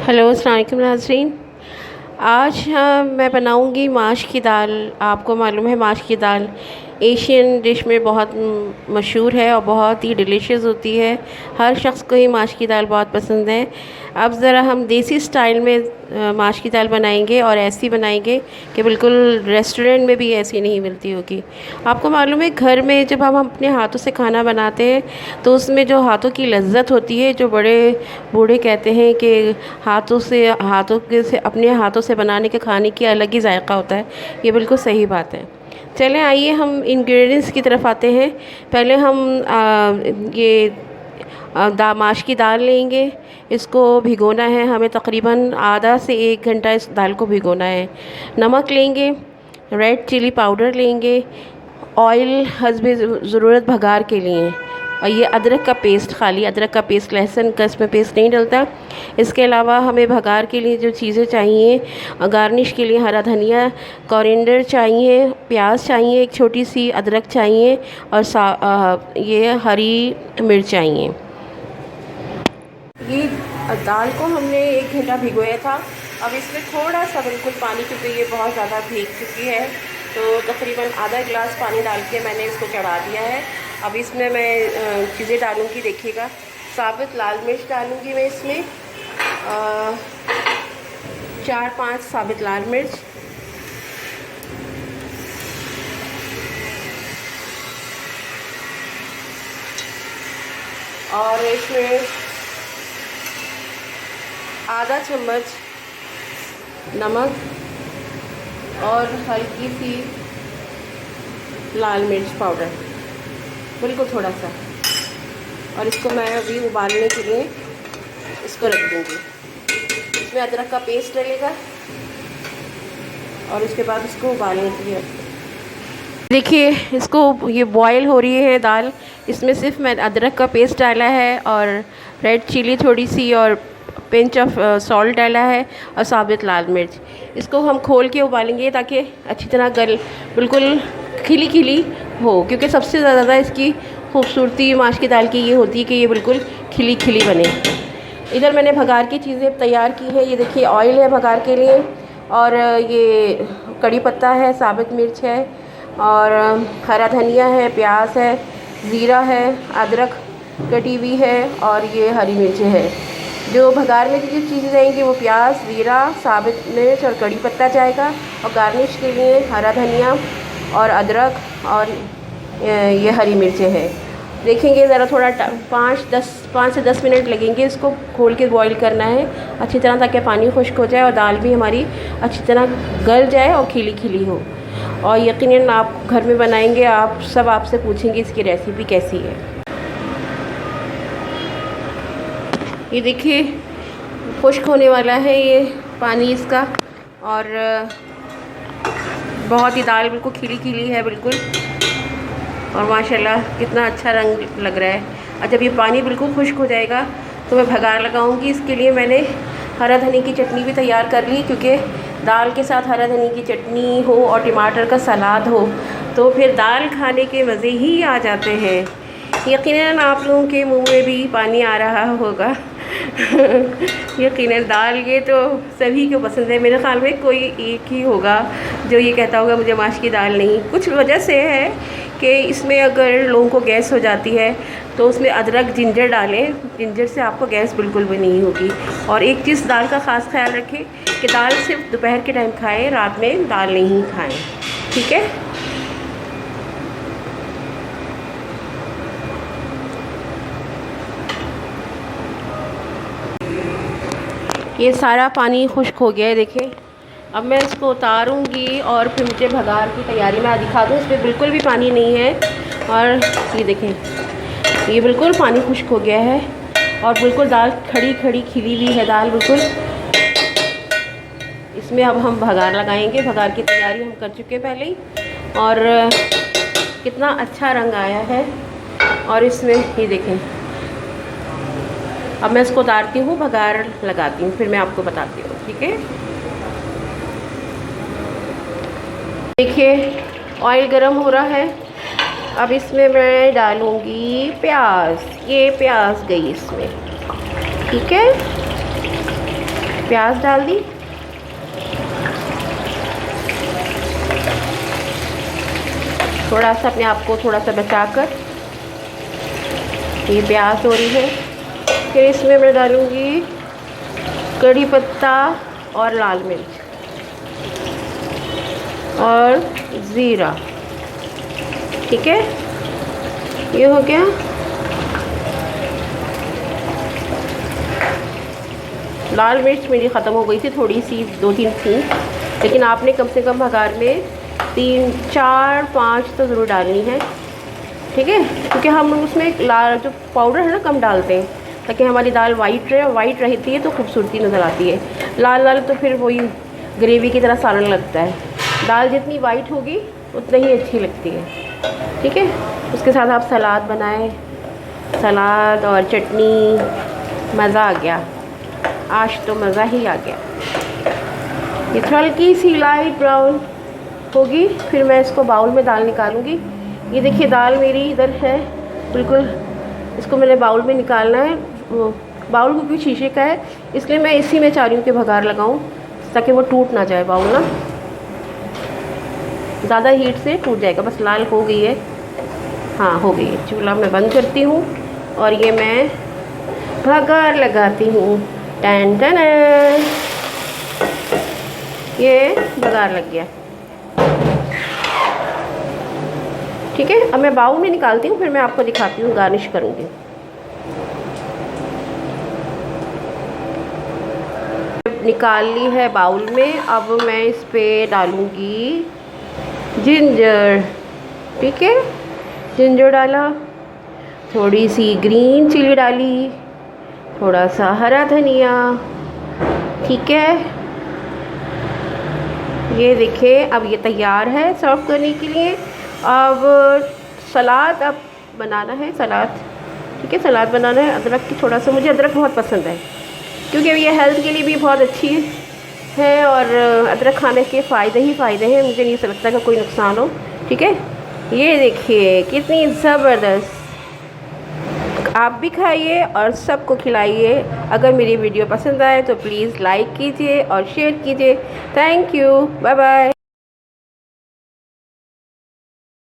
Hello अस्सलाम वालेकुम नाज़रीन। आज मैं बनाऊंगी माश की दाल। आपको मालूम है माश की दाल एशियन डिश में बहुत मशहूर है और बहुत ही डिलीशियस होती है। हर शख्स को ही माश की दाल बहुत पसंद है। अब ज़रा हम देसी स्टाइल में माश की दाल बनाएंगे और ऐसी बनाएंगे कि बिल्कुल रेस्टोरेंट में भी ऐसी नहीं मिलती होगी। आपको मालूम है घर में जब हम अपने हाथों से खाना बनाते हैं तो उसमें जो हाथों की लज्जत होती है, जो बड़े बूढ़े कहते हैं कि हाथों से अपने हाथों से बनाने के खाने की अलग ही जायका होता है। ये बिल्कुल सही बात है। चलें आइए हम इंग्रेडिएंट्स की तरफ आते हैं। पहले हम माश की दाल लेंगे। इसको भिगोना है हमें, तकरीबन आधा से 1 घंटा इस दाल को भिगोना है। नमक लेंगे, रेड चिली पाउडर लेंगे, ऑयल हस्बे ज़रूरत भगार के लिए, और ये अदरक का पेस्ट, खाली अदरक का पेस्ट, लहसुन का इसमें पेस्ट नहीं डलता। इसके अलावा हमें भगार के लिए जो चीज़ें चाहिए, गार्निश के लिए हरा धनिया, कोरिएंडर चाहिए, प्याज चाहिए, एक छोटी सी अदरक चाहिए, और ये हरी मिर्च चाहिए। ये दाल को हमने 1 घंटा भिगोया था। अब इसमें थोड़ा सा बिल्कुल पानी, क्योंकि ये बहुत ज़्यादा भीग चुकी है, तो तकरीबन आधा गिलास पानी डाल के मैंने इसको चढ़ा दिया है। अब इसमें मैं चीज़ें डालूँगी, देखिएगा। साबुत लाल मिर्च डालूँगी मैं इसमें, 4-5 साबुत लाल मिर्च, और इसमें आधा चम्मच नमक और हल्की सी लाल मिर्च पाउडर, बिल्कुल थोड़ा सा। और इसको मैं अभी उबालने के लिए इसको रख दूँगी। इसमें अदरक का पेस्ट डलेगा और उसके बाद इसको उबालने के लिए। देखिए इसको, ये बॉयल हो रही है दाल। इसमें सिर्फ मैं अदरक का पेस्ट डाला है और रेड चिली थोड़ी सी और पिंच ऑफ सॉल्ट डाला है और साबुत लाल मिर्च। इसको हम खोल के उबालेंगे ताकि अच्छी तरह बिल्कुल खिली खिली हो, क्योंकि सबसे ज़्यादा इसकी खूबसूरती माश की दाल की ये होती है कि ये बिल्कुल खिली खिली बने। इधर मैंने भगार की चीज़ें तैयार की है। ये देखिए ऑयल है भगार के लिए, और ये कड़ी पत्ता है, साबुत मिर्च है, और हरा धनिया है, प्याज है, ज़ीरा है, अदरक कटी हुई है, और ये हरी मिर्चें है। जो भगार में जो चीज़ें जाएंगी वो प्याज, ज़ीरा, साबुत मिर्च और कड़ी पत्ता जाएगा, और गार्निश के लिए हरा धनिया और अदरक और ये हरी मिर्चें हैं। देखेंगे ज़रा, थोड़ा 5 से 10 मिनट लगेंगे इसको खोल के बॉईल करना है अच्छी तरह, ताकि पानी खुश्क हो जाए और दाल भी हमारी अच्छी तरह गल जाए और खिली खिली हो। और यकीनन आप घर में बनाएंगे, आप सब आपसे पूछेंगे इसकी रेसिपी कैसी है। ये देखिए खुश्क होने वाला है ये पानी इसका, और बहुत ही दाल बिल्कुल खिली खिली है बिल्कुल, और माशाल्लाह कितना अच्छा रंग लग रहा है। और जब ये पानी बिल्कुल खुश्क हो जाएगा तो मैं भगार लगाऊंगी। इसके लिए मैंने हरा धनिया की चटनी भी तैयार कर ली, क्योंकि दाल के साथ हरा धनिया की चटनी हो और टमाटर का सलाद हो तो फिर दाल खाने के मज़े ही आ जाते हैं। यकीनन आप लोगों के मुंह में भी पानी आ रहा होगा। यकीनन दाल ये तो सभी को पसंद है। मेरे ख़्याल में कोई एक ही होगा जो ये कहता होगा मुझे माश की दाल नहीं। कुछ वजह से है कि इसमें अगर लोगों को गैस हो जाती है तो उसमें अदरक जिंजर डालें, जिंजर से आपको गैस बिल्कुल भी नहीं होगी। और एक चीज़ दाल का ख़ास ख्याल रखें कि दाल सिर्फ दोपहर के टाइम खाएं, रात में दाल नहीं खाएं, ठीक है। ये सारा पानी खुश्क हो गया है, देखें। अब मैं इसको उतारूंगी और फिर मुझे भगार की तैयारी में दिखा दूँ। इस पर बिल्कुल भी पानी नहीं है, और ये देखें ये बिल्कुल पानी खुश्क हो गया है और बिल्कुल दाल खड़ी खड़ी खिली हुई है दाल बिल्कुल। इसमें अब हम भगार लगाएंगे। भगार की तैयारी हम कर चुके पहले ही, और कितना अच्छा रंग आया है। और इसमें ये देखें, अब मैं इसको उतारती हूँ, भगार लगाती हूँ, फिर मैं आपको बताती हूँ, ठीक है। देखिए ऑयल गरम हो रहा है। अब इसमें मैं डालूँगी प्याज। ये प्याज गई इसमें, ठीक है। प्याज डाल दी, थोड़ा सा अपने आप को थोड़ा सा बचाकर। ये प्याज हो रही है। फिर इसमें मैं डालूँगी कड़ी पत्ता और लाल मिर्च और ज़ीरा। ठीक है, ये हो गया। लाल मिर्च मेरी ख़त्म हो गई थी, थोड़ी सी 2-3 थी, लेकिन आपने कम से कम भगार में 3, 4, 5 तो ज़रूर डालनी है। ठीक है, क्योंकि हम उसमें लाल जो पाउडर है ना कम डालते हैं, ताकि हमारी दाल वाइट रहे। वाइट रहती है तो खूबसूरती नज़र आती है। लाल लाल तो फिर वही ग्रेवी की तरह सालन लगता है। दाल जितनी वाइट होगी उतनी ही अच्छी लगती है। ठीक है, उसके साथ आप सलाद बनाएं, सलाद और चटनी, मज़ा आ गया। आज तो मज़ा ही आ गया। ये हल्की सी लाइट ब्राउन होगी, फिर मैं इसको बाउल में दाल निकालूंगी। ये देखिए दाल मेरी इधर है बिल्कुल, इसको मैंने बाउल में निकालना है। बाउल क्योंकि शीशे का है, इसलिए मैं इसी में चाह रही हूँ कि भगार लगाऊँ, ताकि वो टूट ना जाए बाउल ना, ज़्यादा हीट से टूट जाएगा। बस लाल हो गई है, हाँ हो गई है। चूल्हा मैं बंद करती हूँ और ये मैं भगार लगाती हूँ। टन टन, ये भगार लग गया। ठीक है, अब मैं बाउल में निकालती हूँ, फिर मैं आपको दिखाती हूँ, गार्निश करूँगी। निकाल ली है बाउल में। अब मैं इस पे डालूँगी जिंजर। ठीक है, जिंजर डाला, थोड़ी सी ग्रीन चिली डाली, थोड़ा सा हरा धनिया। ठीक है, ये देखिए अब ये तैयार है सर्व करने के लिए। अब सलाद अब बनाना है, सलाद। ठीक है, सलाद बनाना है। अदरक की थोड़ा सा, मुझे अदरक बहुत पसंद है क्योंकि ये हेल्थ के लिए भी बहुत अच्छी है और अदरक खाने के फ़ायदे ही फ़ायदे हैं। मुझे नहीं लगता कि कोई नुकसान हो। ठीक है, ये देखिए कितनी ज़बरदस्त। आप भी खाइए और सबको खिलाइए। अगर मेरी वीडियो पसंद आए तो प्लीज़ लाइक कीजिए और शेयर कीजिए। Thank you, bye bye.